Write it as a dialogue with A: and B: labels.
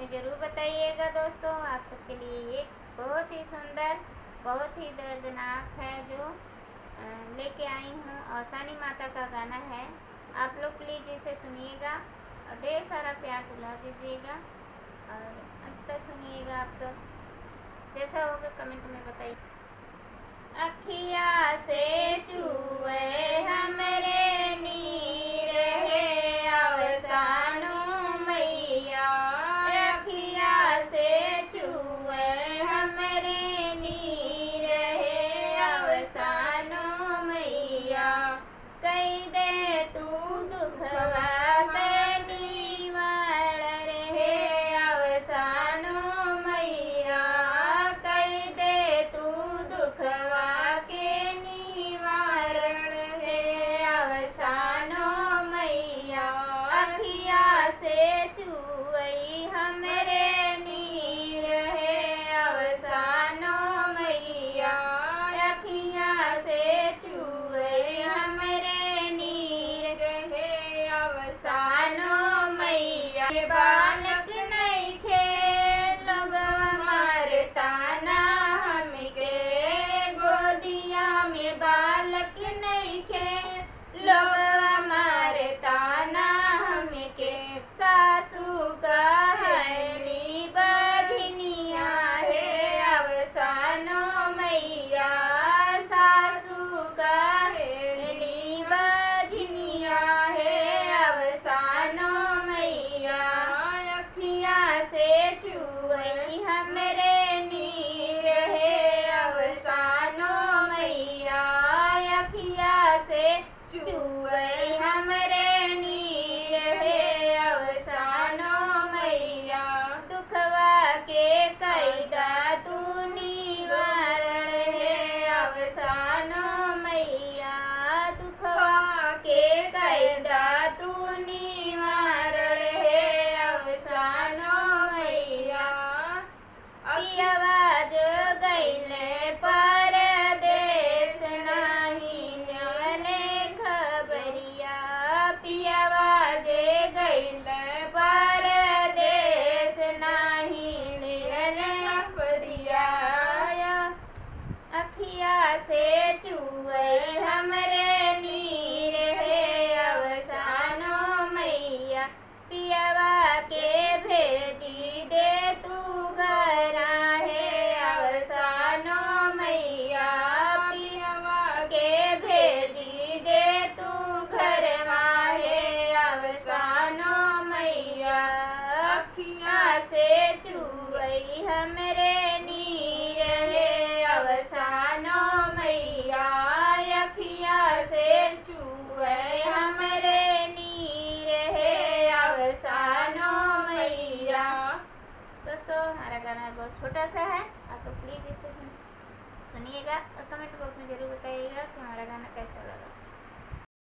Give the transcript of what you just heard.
A: में ज़रूर बताइएगा दोस्तों। आप सबके लिए एक बहुत ही सुंदर, बहुत ही दर्दनाक है जो लेके आई हूँ। और सानी माता का गाना है। आप लोग प्लीज़ इसे सुनिएगा और ढेर सारा प्यार दुला दीजिएगा और अंत तक सुनिएगा। आप सब जैसा होगा कमेंट में बताइए। अखिया से चूए हमरे नीर है अवसानो मैया। अखिया से चूए हमरे नीर है अवसानो मैया। कई दे तू दुखवा के निवार रहे अवसानो मैया। कई दे तू दुखवा के निवारण है अवसानो मैया। अखिया से चूई हमरे नीर है अवसानो मैया। अखिया से चूई हमरे नीर है अवसानो मैया। बालक नइखे लोगवा मारता ना हमके। गोदिया में बालक नइखे लोगवा मारता ना हमके। सासू कहली बजनिया है अवसानो मैया। सासू कहली बजनिया है अवसानो मैया। अखिया से चूई हमरे नीर है अवसानो मैया। अखिया से चूई हमरे नीर है अवसानो मैया। दुखवा के कैदा तू निवारण है अवसानो मैया। दुखवा के कैदा तू निवारण है अवसानो मैया। पियवा जो गइले परदेस नाही न्याले खबरिया। पियवा जे गइले परदेस नाही न्याले खबरिया। अखिया से चूए हमरे नीर है अवसानो मैया। पियवा के भेजी दे तू घरा है अवसानो मैया। पियवा के भेजी दे तू घरवा है अवसानो मैया। अखिया से चूई हमरे नीर है अवसानो मैया। अखिया से चूए हमरे नीर है अवसानो मैया। दोस्तों हमारा गाना बहुत छोटा सा है। आप लोग प्लीज़ इसे सुनिएगा और कमेंट बॉक्स में ज़रूर बताइएगा कि हमारा गाना कैसा लगा।